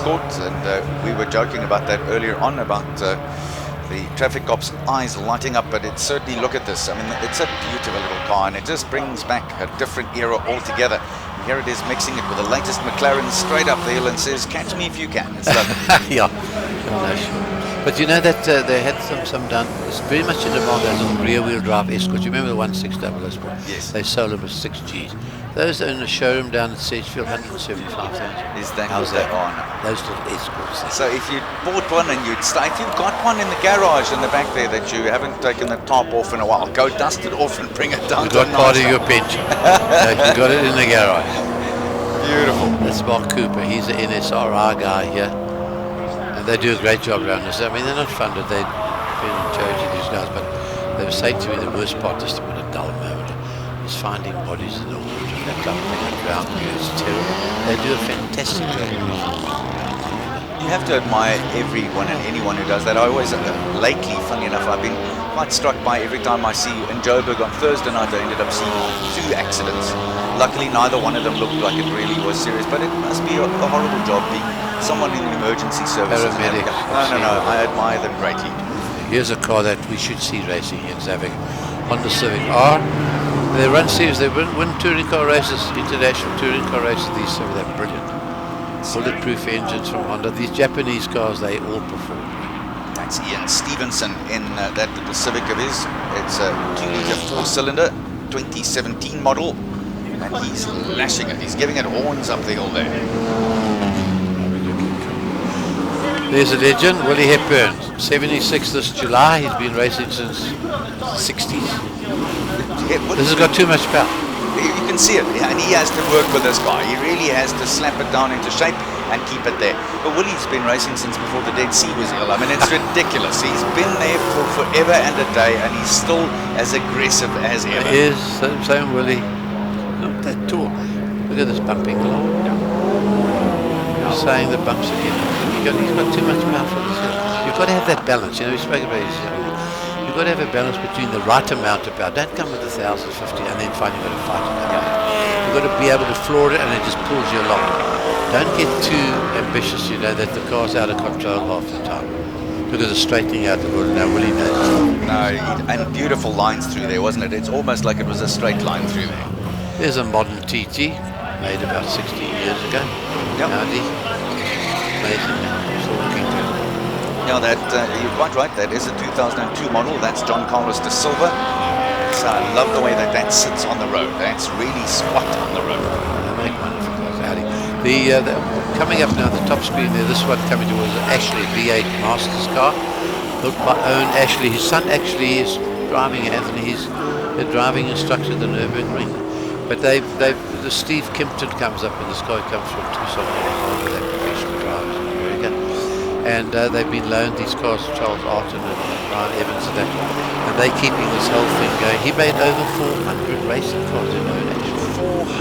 escort, and we were joking about that earlier on about the traffic cop's eyes lighting up, but it's certainly, look at this. I mean, it's a beautiful little car, and it just brings back a different era altogether. And here it is mixing it with the latest McLaren straight up the hill and says, catch me if you can. It's lovely. Yeah. No, sure. But you know that they had some done. It's very much in demand, those little rear-wheel drive escorts. You remember the 16000 Sport? Yes. They sold them with 6Gs. Those are in a showroom down at Sedgefield, 175,000. Is that How's what they that? are now? Those little escorts. So if you bought one and if you've got one in the garage in the back there that you haven't taken the top off in a while, go dust it off and bring it down. You got part of your pension. You got it in the garage. Beautiful. That's Mark Cooper. He's an NSRI guy here. And they do a great job around this. I mean, they're not funded. They've been in charge of these guys, but they were saying to me the worst part, just about a dull moment, is finding bodies in the water. That dumping it around here is terrible. They do a fantastic job. You have to admire everyone and anyone who does that. I always, lately, funny enough, I've been quite struck by every time I see in Joburg on Thursday night, I ended up seeing 2 accidents. Luckily, neither one of them looked like it really was serious, but it must be a horrible job being someone in the emergency services. Paramedics. No, I admire them greatly. Here's a car that we should see racing in Zavik. Honda Civic R. They run series, they win touring car races, international touring car races, these, so they're brilliant. Bulletproof engines from Honda. These Japanese cars, they all perform. That's Ian Stevenson in that little Civic of his. It's a 2-litre 4-cylinder, 2017 model, and he's lashing it. He's giving it horns up the hill there. There's a legend, Willie Hepburn, 76 this July. He's been racing since 60s. This has got too much power. You can see it, and he has to work with this car. He really has to slap it down into shape and keep it there. But Willie's been racing since before the Dead Sea was ill. I mean, it's ridiculous. He's been there for forever and a day, and he's still as aggressive as ever. He is, same Willie. Not that tall. Look at this bumping along. Saying the bumps again. He's got too much power for this hill. You've got to have that balance. You know, we spoke about it. You've got to have a balance between the right amount of power. Don't come with 1,050 and then find you've got to fight it. You've got to be able to floor it and it just pulls you along. Don't get too ambitious, you know, that the car's out of control half the time because of straightening out the road. Now, Willie knows. No, and beautiful lines through there, wasn't it? It's almost like it was a straight line through there. There's a modern TT made about 16 years ago. Yep. Audi. Amazing, man. Still looking to it. Yeah, that you're quite right. That is a 2002 model. That's John Carlos de Silva. So I love the way that sits on the road. That's really squat on the road. They make wonderful cars, Audi. The coming up now, the top screen there. This one coming towards Ashley V8 Masters car, built by Owen Ashley. His son actually is driving Anthony. He's the driving instructor at the Nürburgring. But the Steve Kimpton comes up in this car. He comes from Tucson, Arizona. They're professional drivers in America. And they've been loaned these cars to Charles Arton and Brian Evans and that. And they're keeping this whole thing going. He made over 400 racing cars in Owen Ashley.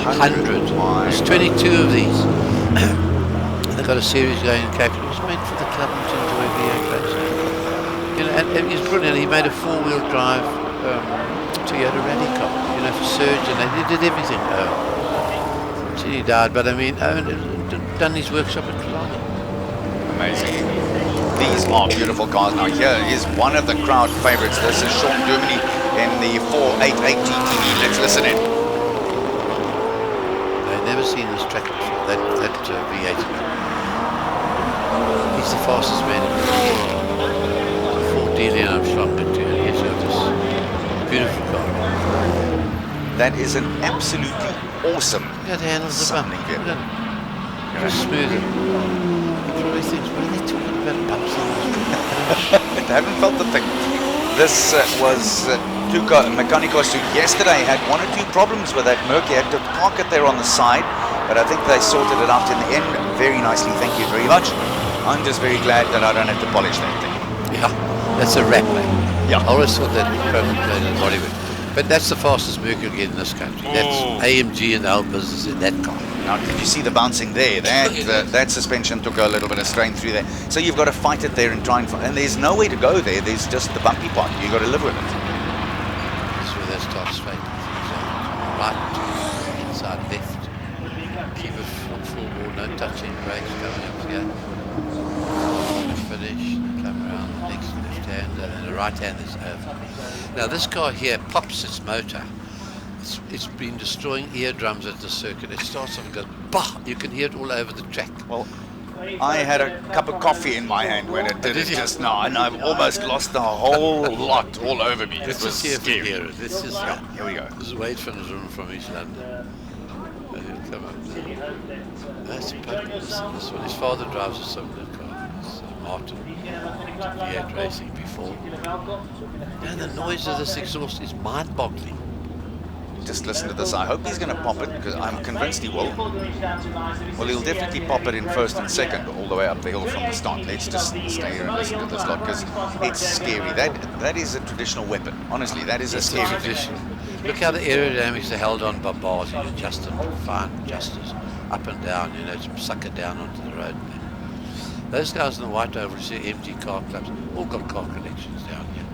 400. There's 22 of these. And they've got a series going in Cape Town. It was meant for the club to enjoy V8 racing. You know, and he's brilliant. He made a 4-wheel drive Toyota rally car, you know, for Surge, and they did everything. He died, but I mean, Owen done his workshop at Killarney. Amazing. These are beautiful cars. Now here is one of the crowd favorites. This is Sean Germany in the 488 GTV. Let's listen in. I've never seen this track before, that V8. He's the fastest man in the world. 4D, I'm sure I'm going to yes, this beautiful car. That is an absolutely awesome. Yeah, the handles the bump. Just smooth it. He probably thinks, what are they talking about bumps on this? I haven't felt the thing. This was Tuka Mechanicos, who yesterday had 1 or 2 problems with that Merc. He had to park it there on the side, but I think they sorted it out in the end very nicely. Thank you very much. I'm just very glad that I don't have to polish that thing. Yeah, that's a wrap, mate. Yeah. I always thought that perfect in Hollywood. But that's the fastest Merc you'll get in this country. That's AMG and the whole business in that car. Now, did you see the bouncing there? That suspension took a little bit of strain through there. So you've got to fight it there and try and find. And there's no way to go there. There's just the bumpy part. You've got to live with it. That's where they start straight. Right, inside left. Keep it full ball, no touching, brakes coming up here. Finish, come around the next left hand, and then the right hand is over. Now this car here pops its motor. It's been destroying eardrums at the circuit. It starts off and goes, bah! You can hear it all over the track. Well, I had a cup of coffee in my hand when it did it just now, and I've almost lost the whole lot all over me. Let's It was just see if we scary. hear it. Let's just, Here we go. This is Wade van Zoon from East London. And he'll come up there. That's this one. His father drives a similar car. It's Martin. He had racing before. And the noise of this exhaust is mind-boggling. Just listen to this. I hope he's going to pop it, because I'm convinced he will. Well, he'll definitely pop it in first and second, all the way up the hill from the start. Let's just stay here and listen to this lot, because it's scary. That is a traditional weapon. Honestly, that is a scary tradition. Look how the aerodynamics are held on by bars. You adjust them, fine adjusters, up and down, you know, to suck it down onto the road. Those guys in the white oval, you see MG car clubs, all got car collections down here.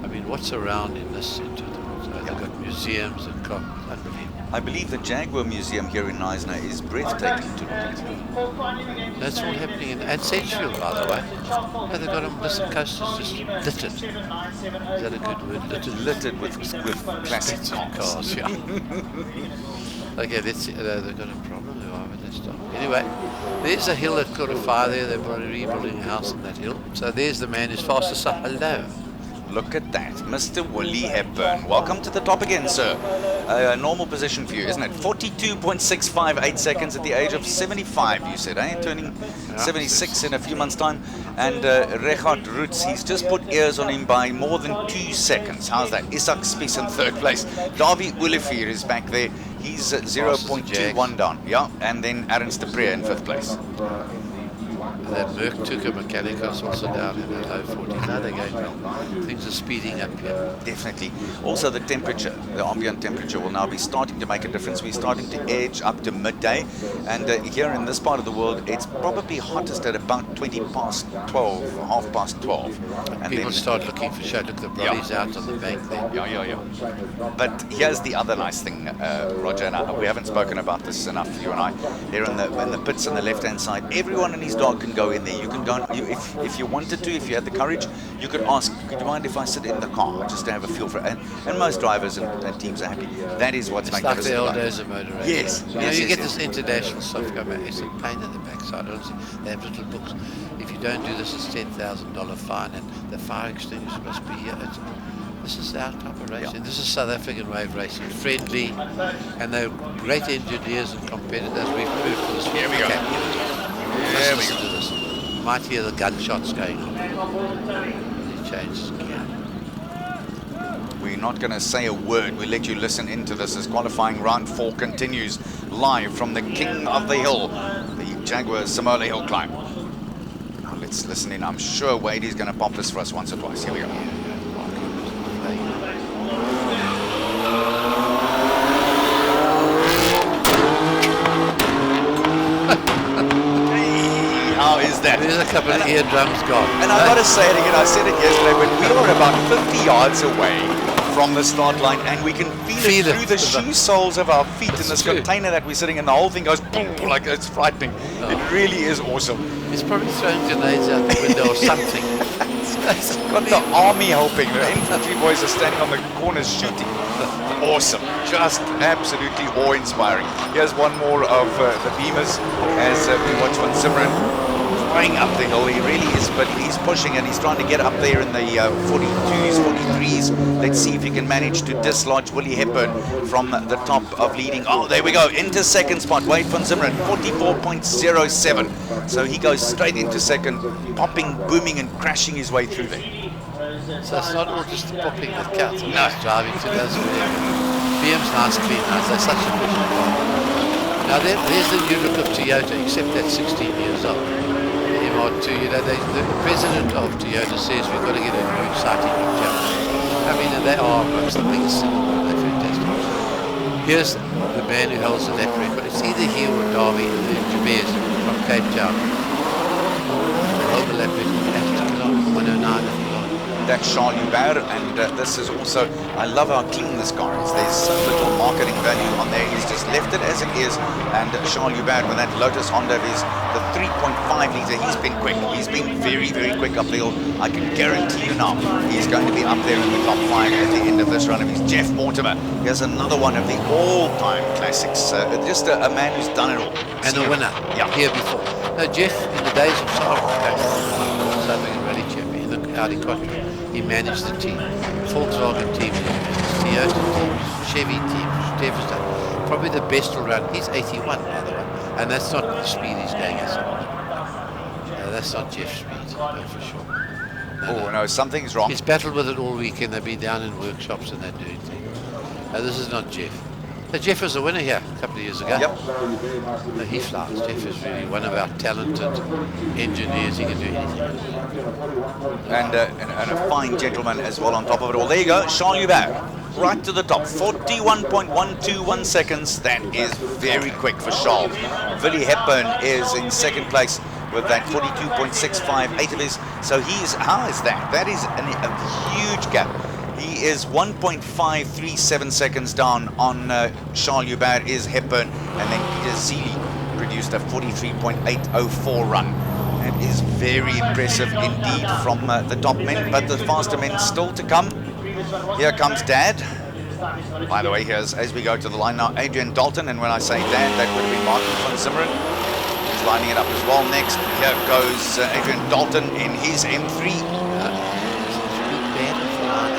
I mean, what's around in this centre? They've got museums and car, unbelievable. I believe the Jaguar Museum here in Neisner is breathtaking to look at. That's all happening in, and Sedgefield, by the way. Yeah, they've got them, listen, coasters just littered. Is that a good word? Littered with classic cars, yeah. Okay, let's see. They've got a problem. Let's stop. Anyway, there's a hill at Kurufai there. They're rebuilding a house on that hill. So there's the man who's fastest up. Hello. Look at that, Mr. Willie Hepburn. Welcome to the top again, sir. A normal position for you, isn't it? 42.658 seconds at the age of 75, you said, eh? Turning 76 in a few months' time. And Richard Roots, he's just put ears on him by more than 2 seconds. How's that? Isak Spies in third place. Davy Olivier is back there. He's 0.21 down. Yeah, and then Ernst de Pre in fifth place. That Merck Tucker Mechanicals also down in the low 40s. Now they're going well. Things are speeding up here. Definitely. Also the temperature, the ambient temperature will now be starting to make a difference. We're starting to edge up to midday, and here in this part of the world it's probably hottest at about 20 past 12, half past 12. And people then start looking for shade. Look, the body's out on the bank there. Yeah. But here's the other nice thing, Roger, and we haven't spoken about this enough, you and I. Here in the pits on the left-hand side, everyone and his dog can go in there. You can go, if you wanted to, if you had the courage, you could ask, could you mind if I sit in the car, just to have a feel for it? And most drivers and teams are happy. That is what's making like this the old days of motor racing. Yes. You get this international stuff going. It's a pain in the backside. Honestly, they have little books. If you don't do this, it's $10,000 fine, and the fire extinguisher must be here. This is our type of racing. Yeah. This is South African wave racing, friendly, and they're great engineers and competitors. We've proved for this. Here we go. Here we go. You might hear the gunshots going on. He changes gear. We're not going to say a word. We'll let you listen into this as qualifying round 4 continues live from the king of the hill, the Jaguar Simola Hillclimb. Now let's listen in. I'm sure Wade is going to pop this for us once or twice. Here we go. How is that? There's a couple of eardrums gone. And I've got to say it again, I said it yesterday, but we are about 50 yards away from the start line, and we can feel it through the shoe soles of our feet in this container that we're sitting in. The whole thing goes boom, like it's frightening. It really is awesome. It's probably throwing grenades out the window or something. It's got the army helping. The infantry boys are standing on the corners shooting. Awesome. Just absolutely awe-inspiring. Here's one more of the Beamers as we watch Van Simran flying up the hill. He really is, but he's pushing and he's trying to get up there in the 42s, 43s. Let's see if he can manage to dislodge Willie Hepburn from the top of leading. Oh, there we go. Into second spot. Wade van Simran, 44.07. So he goes straight into second, popping, booming, and crashing his way through there. So it's not all just the popping that counts. No. It's driving to those BM's nice, clean house. They're such a good car. Now there's the new look of Toyota, except that's 16 years old. The MR2, you know, the president of Toyota says we've got to get a new exciting new challenge. I mean, and they are amongst the biggest single. They're fantastic. Here's the man who holds the lap record. It's either he or Darby Jabez from Cape Town. Hold the lap record. 109 at the line. that's Charles Hubert, and this is also, I love how clean this car is. There's so little marketing value on there. He's just left it as it is, and Charles Hubert with that Lotus Honda is the 3.5 litre. He's been quick. He's been very, very quick up the hill. I can guarantee you now he's going to be up there in the top 5 at the end of this run. He's Jeff Mortimer. Here's another one of the all-time classics. Just a man who's done it all. And a winner. Yeah. Here before. No, Jeff, in the days of Southern Rally Champion, in the Audi Quattro, he managed the team. Volkswagen team, Toyota team, Chevy team, Stevens. Probably the best all-round. He's 81, by the way. And that's not the speed he's going at. No, that's not Jeff's speed, no, for sure. No, something's wrong. He's battled with it all weekend. They've been down in workshops and they're doing things. No, this is not Jeff. Jeff was a winner here a couple of years ago. Yep. No, he flies. Jeff is really one of our talented engineers. He can do anything. And a fine gentleman as well on top of it all. There you go, Charles Hubert, right to the top, 41.121 seconds. That is very quick for Charles. Willie Hepburn is in second place with that 42.658 of his. So he's, how is that? That is a huge gap. He is 1.537 seconds down on Charles Hubert is Hepburn, and then Peter Seeley produced a 43.804 run. That is very impressive indeed from the top men, but the faster men still to come. Here comes Dad. By the way, here's, as we go to the line now, Adrian Dalton, and when I say Dad, that would have been Martin van Simmeren. He's lining it up as well. Next, here goes Adrian Dalton in his M3.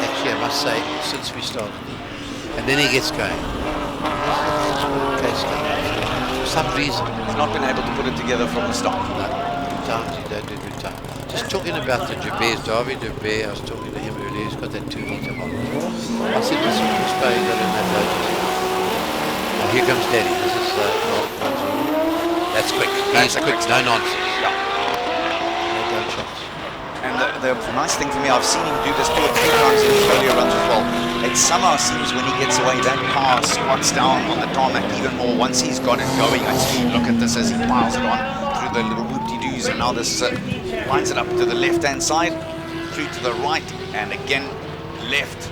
Actually, I must say, since we started, and then he gets going. For some reason, he's not been able to put it together from the start. No, times he don't do good time. Just talking about the Jabez, Darby Jabez, I was talking to him earlier. He's got that 2 litre model. I said, listen, which car you got in that Lotus? And here comes Daddy. This is that's quick. He's quick. No nonsense. Yeah. No gunshots. And the nice thing for me, I've seen him do this 2 or 3 times in his earlier runs as well. It somehow seems when he gets away, that car squats down on the tarmac even more. Once he's got it going, I see, look at this as he piles it on through the little whoop-de-doos, and now this lines it up to the left-hand side, through to the right, and again, left.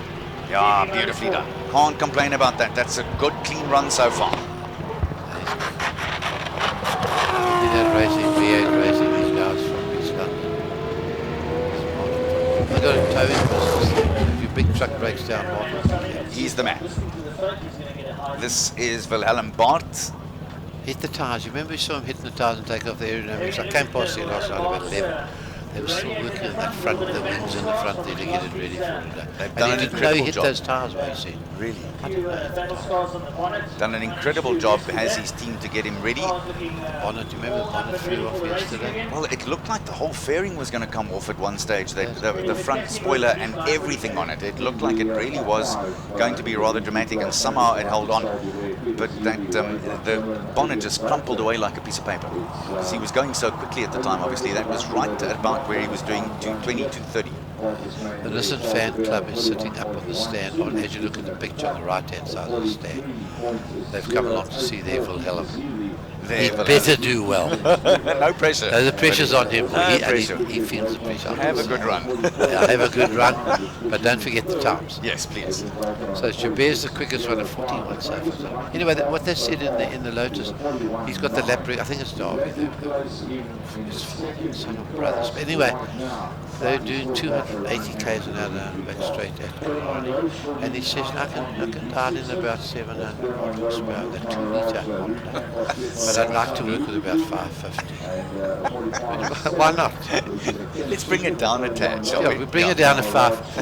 Yeah, beautifully done. Can't complain about that. That's a good, clean run so far. That racing, V8 racing, these guys from East London. I got a towing business. If your big truck breaks down, Martin, he's the man. This is Wilhelm Barth. Hit the tires. You remember we saw him hitting the tires and take off the aerodynamics? I came past there last night about 11. They were still working on that front, the wings in the front there to get it ready for today. They've done an incredible job. He hit those tires, what you see. Really? I didn't know. Done an incredible job, has his team to get him ready. Bonnet, you remember the bonnet flew off yesterday? Well, it looked like the whole fairing was going to come off at one stage. The front spoiler and everything on it. It looked like it really was going to be rather dramatic, and somehow it held on. But that the bonnet just crumpled away like a piece of paper. Because he was going so quickly at the time, obviously. That was right at about where he was doing 220, 230. The Nissan fan club is sitting up on the stand. As you look at the picture on the right-hand side of the stand, they've come along to see their Wilhelm. He better do well. No pressure. The pressure's on him. No pressure. He feels the pressure. Have a good run. Yeah, have a good run, but don't forget the times. Yes, please. So Jaber's the quickest one at 41 so far. Anyway, what they said in the Lotus, he's got the lap record. I think it's Darby. It's son of brothers. But anyway, they're doing 280 k's an hour down back straight at Colorado. And he says, I can dial in about 700 horsepower, the 2 litre. But I'd like to work with about 550. Why not? Let's bring it down a tad, shall we? We bring it down to 5,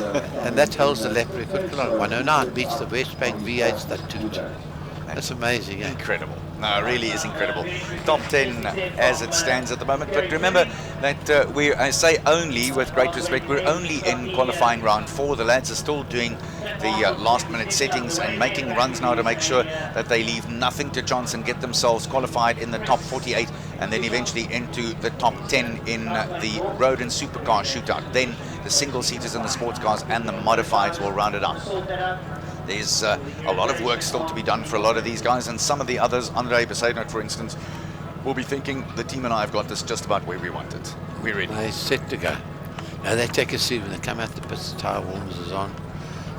and that holds the lap record. 109 beats the West Bank V8's that 2. That's amazing, eh? Incredible. No, it really is incredible. Top 10 as it stands at the moment. But remember that I say only, with great respect, we're only in qualifying round 4. The lads are still doing the last-minute settings and making runs now to make sure that they leave nothing to chance and get themselves qualified in the top 48 and then eventually into the top 10 in the road and supercar shootout. Then the single-seaters and the sports cars and the modifieds will round it up. There's a lot of work still to be done for a lot of these guys, and some of the others, Andre Besaidnout, for instance, will be thinking, the team and I have got this just about where we want it. We're ready. They're set to go. And they take a seat when they come out the pits, the tyre warmers is on,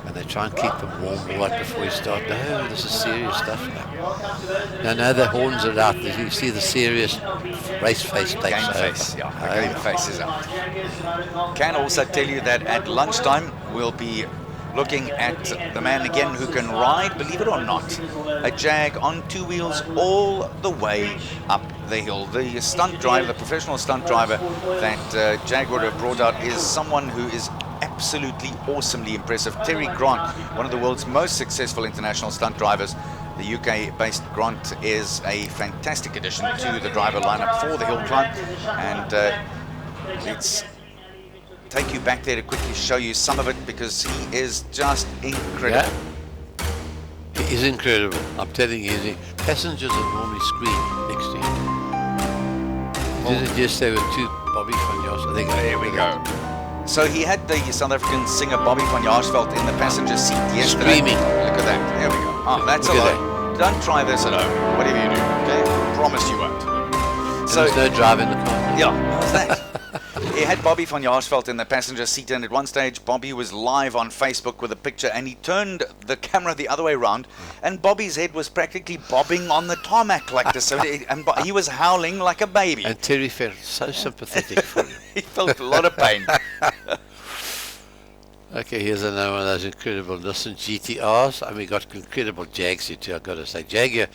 and they try and keep them warm right before you start. No, this is serious stuff now. No, the horns are out. You see the serious race face takes Game over. face, yeah. The game face is out. Can also tell you that at lunchtime we'll be looking at the man again who can ride, believe it or not, a Jag on 2 wheels all the way up the hill. The stunt driver, the professional stunt driver that Jaguar have brought out is someone who is absolutely awesomely impressive. Terry Grant, one of the world's most successful international stunt drivers. The UK-based Grant is a fantastic addition to the driver lineup for the hill climb, and let's take you back there to quickly show you some of it, because he is just incredible. Yeah. He is incredible. I'm telling you, passengers are normally screen next to him. Did it just say with 2 Bobby van Jars? There we go. So he had the South African singer Bobby van Jaarsveld in the passenger seat yesterday. Screaming. Look at that. There we go. Oh, that's a lot. Don't try this at home. Whatever you do, okay? Promise you won't. So there's no drive in the car. Yeah, how's that? He had Bobby van Jaarsveld in the passenger seat, and at one stage Bobby was live on Facebook with a picture, and he turned the camera the other way around, and Bobby's head was practically bobbing on the tarmac like this, and he was howling like a baby. And Terry felt so sympathetic for him. He felt a lot of pain. Okay, here's another one of those incredible Nissan GTRs. I mean, we got incredible Jags here too, I've got to say. Jaguar,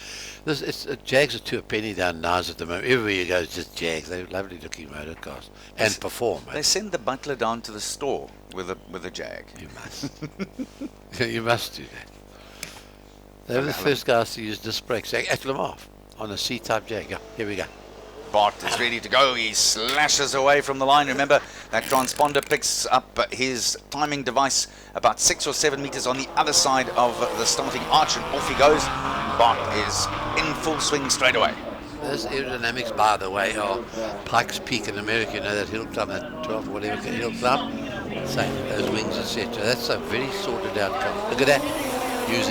Jags are to a penny down Nice at the moment. Everywhere you go, it's just Jags. They're lovely looking motor cars and perform. They send the butler down to the store with a Jag. You must. You must do that. They were the first guys to use disc brakes at Le Mans on a C-type Jag. Yeah, here we go. Bart is ready to go. He slashes away from the line. Remember, that transponder picks up his timing device about 6 or 7 meters on the other side of the starting arch, and off he goes. Bart is in full swing straight away. Those aerodynamics, by the way, are Pikes Peak in America. You know that hill climb, that 12 whatever hill climb? Same, those wings, etc. That's a very sorted out car. Look at that.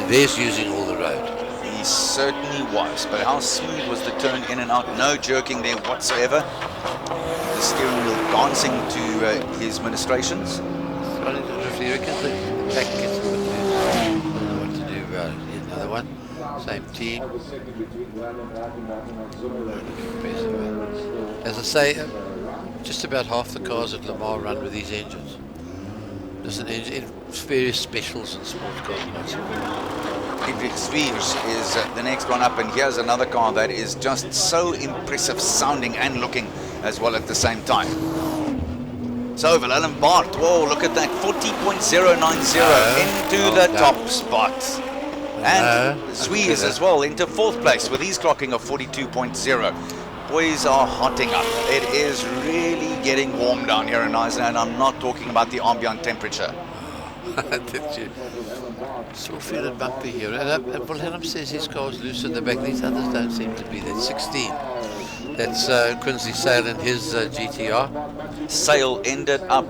There's using all the road. He certainly was, but how smooth was the turn in and out? No jerking there whatsoever. The steering wheel dancing to his ministrations. Starting to drift. You reckon the back gets a bit loose? I don't know what to do about it. Here's another one. Same team. As I say, just about half the cars at Le Mans run with these engines. There's an engine, various specials and sports cars. Hendrik Swiers is the next one up, and here's another car that is just so impressive sounding and looking as well at the same time. So Willem Bart, whoa, look at that, 40.090 into the top spot. And Swiers as well into 4th place with his clocking of 42.0. Boys are hotting up. It is really getting warm down here in Iceland, and I'm not talking about the ambient temperature. Did you? Still feeling bumpy here. And Wilhelm says his car's loose in the back. These others don't seem to be. That's 16. That's Quincy Sale in his GTR. Sale ended up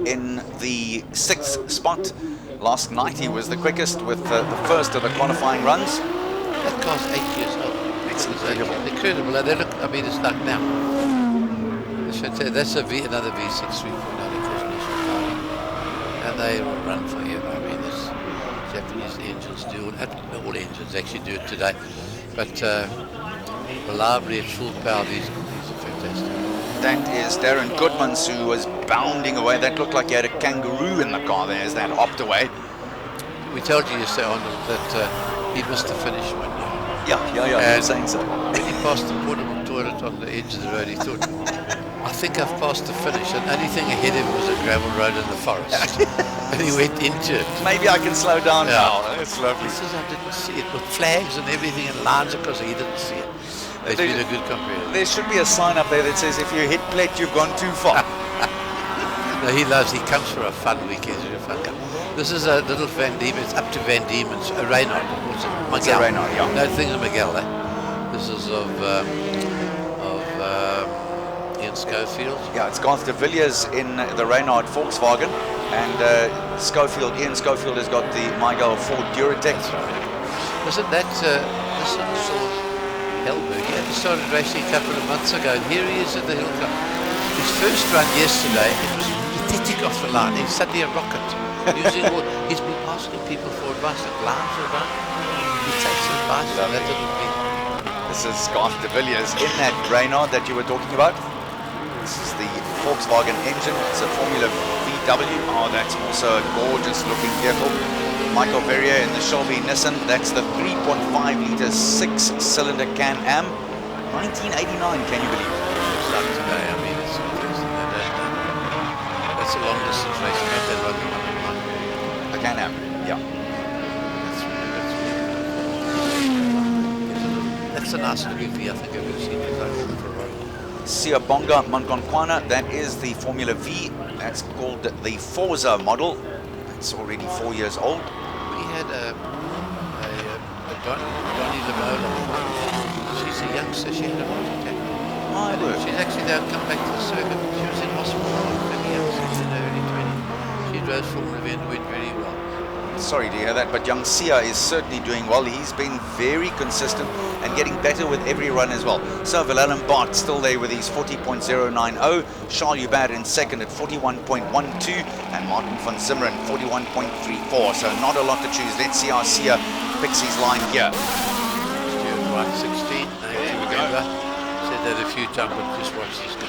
in the 6th spot. Last night he was the quickest with the first of the qualifying runs. That car's 8 years old. It's incredible. Incredible. They look, I mean, it's like now. That's another V6 3.9. And they will run forever. I mean, this Japanese engines do it. All engines actually do it today. But reliably at full power, these are fantastic. That is Darren Goodmans, who was bounding away. That looked like he had a kangaroo in the car there as that hopped away. We told you yesterday, Arnold, that he missed the finish one year. Yeah, you were saying so. When he passed the portable toilet on the edge of the road, he thought, I think I've passed the finish, and the only thing ahead of him was a gravel road in the forest. And he went into it. Maybe I can slow down now. It's lovely. He says, I didn't see it, with flags and everything and lines across, he didn't see it. It's been a good comparator. There should be a sign up there that says, if you hit plate, you've gone too far. No, he comes for a fun weekend. He's a fun guy. This is a little Van Diemen. It's up to Van Diemen's. Reynard. What's it? Miguel. It's a Reynard, yeah. No, things of Miguel, eh? This is of Ian Schofield. Yeah, it's Garth de Villiers in the Reynard Volkswagen, and Ian Schofield has got the Miguel Ford Duratec. That's right. Isn't that this is Helberg? Yeah, he started racing a couple of months ago, and here he is at the Hill Climb. His first run yesterday, it was pathetic off the line. He's suddenly a rocket. He's been asking people for advice. Like lives around. He takes advice from that little thing. This is Scott de Villiers in that Reynard that you were talking about. This is the Volkswagen engine. It's a Formula VW. Oh, that's also a gorgeous looking vehicle. Michael Verrier in the Shelby Nissan. That's the 3.5 litre 6-cylinder Can-Am. 1989, can you believe it? It's not today. I mean, it's that's a long distance race. You have that run the one on one. A Can-Am, yeah. That's a nice looking V. I think I've ever seen it like for a ride. Siyabonga Mankonkwana, that is the Formula V. That's called the Forza model. It's already 4 years old. We had a Donnie Lamola. She's a youngster. She had a heart attack. My word. She's actually now come back to the circuit. She was in hospital very young, in her early 20s. She drove Formula V and went very well. Sorry to hear that, but young Sia is certainly doing well. He's been very consistent and getting better with every run as well. So Willem Bart still there with his 40.090, Charles Hubert in second at 41.12, and Martin van Zimmeren 41.34. So not a lot to choose. Let's see how Sia picks his line here. Stuart White 16, November. Said that a few times, but just watch this guy.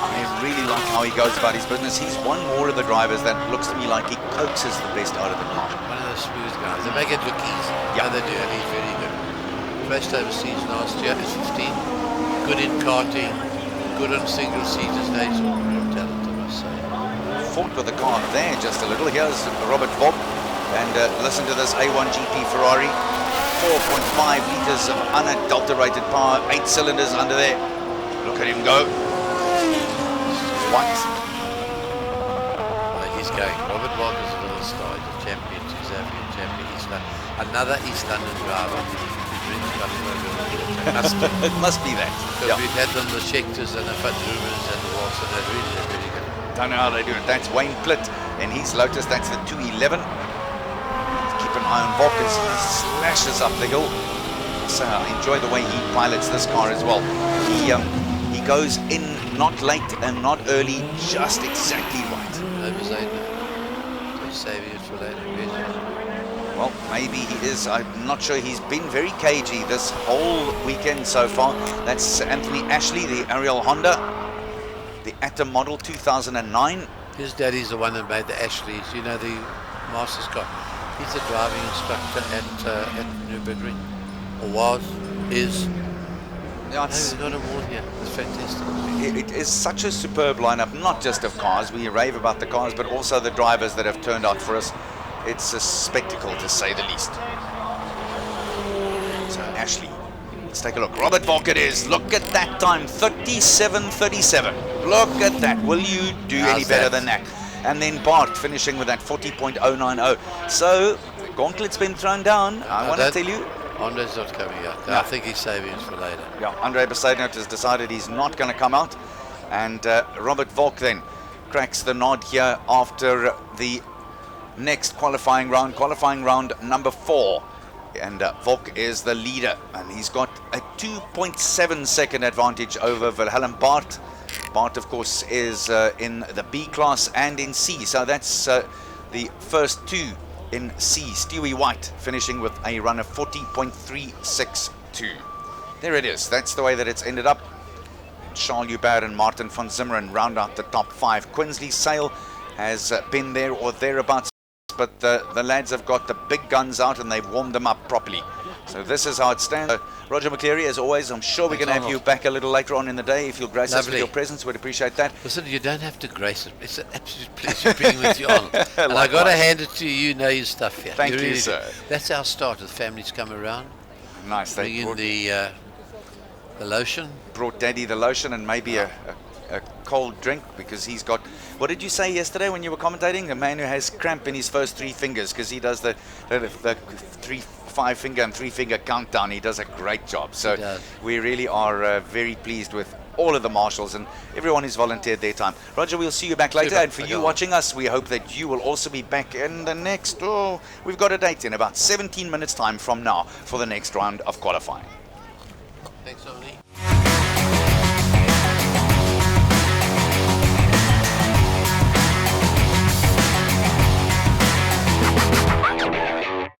I really like how he goes about his business. He's one more of the drivers that looks to me like he coaxes the best out of the car. One of those smooth guys. They make it look easy. Yeah, they do, and he's very good. Raced overseas last year at 15. Good in karting, good on single seaters. Now he's all real talent, I must say. Fought with the car there just a little. Here's Robert Vogt, and listen to this A1 GP Ferrari. 4.5 litres of unadulterated power, 8 cylinders under there. Look at him go. What? He's going. Robert Vogt is a little star. He's a champion, South African champion. He's another East London driver. It must be that. Because we've had them, the Schecters and the Van Drumers and the Walsh, and they're really good. Don't know how they do it. That's Wayne Plitt in his Lotus. That's the 211. Keep an eye on Vogt as he slashes up the hill. So enjoy the way he pilots this car as well. He goes in not late and not early, just exactly right. He's saving it for later. Well, maybe he is. I'm not sure. He's been very cagey this whole weekend so far. That's Anthony Ashley, the Ariel Honda, the Atom model 2009. His daddy's the one that made the Ashleys, you know, the Masters car. He's a driving instructor at Nürburgring, or was, is. Yeah, no, not a war here. It's fantastic. It is such a superb lineup, not just of cars. We rave about the cars, but also the drivers that have turned out for us. It's a spectacle, to say the least. So, Ashley, let's take a look. Robert Vogt it is. Look at that time, 37.37. Look at that. Will you do any better than that? And then Bart finishing with that 40.090. So, the gauntlet's been thrown down. I want to tell you. Andre's not coming out. No. I think he's saving it for later. Yeah, Andre Besaidnout has decided he's not going to come out. And Robert Vogt then cracks the nod here after the next qualifying round number 4. And Vogt is the leader. And he's got a 2.7 second advantage over Willem Bart. Bart, of course, is in the B class and in C. So that's the first two in C. Stewie White finishing with a run of 40.362. There it is. That's the way that it's ended up. Charles Hubert and Martin van Zimmeren round out the top 5. Quinsley Sale has been there or thereabouts, but the lads have got the big guns out and they've warmed them up properly. So this is how it stands. Roger McCleary, as always, I'm sure we're going to have you back a little later on in the day. If you'll grace us with your presence, we'd appreciate that. Listen, you don't have to grace it. It's an absolute pleasure being with you on. And I got to hand it to you. You know your stuff here. Thank you, sir. That's our start. The families come around. Nice. Bring in the lotion. Brought Daddy the lotion and maybe a cold drink because he's got. What did you say yesterday when you were commentating? A man who has cramp in his first 3 fingers because he does the 5-finger and 3-finger countdown. He does a great job. So we really are very pleased with all of the marshals and everyone who's volunteered their time. Roger, we'll see you back later. And for you watching us, we hope that you will also be back in the next. We've got a date in about 17 minutes time from now for the next round of qualifying. Thanks, Omni.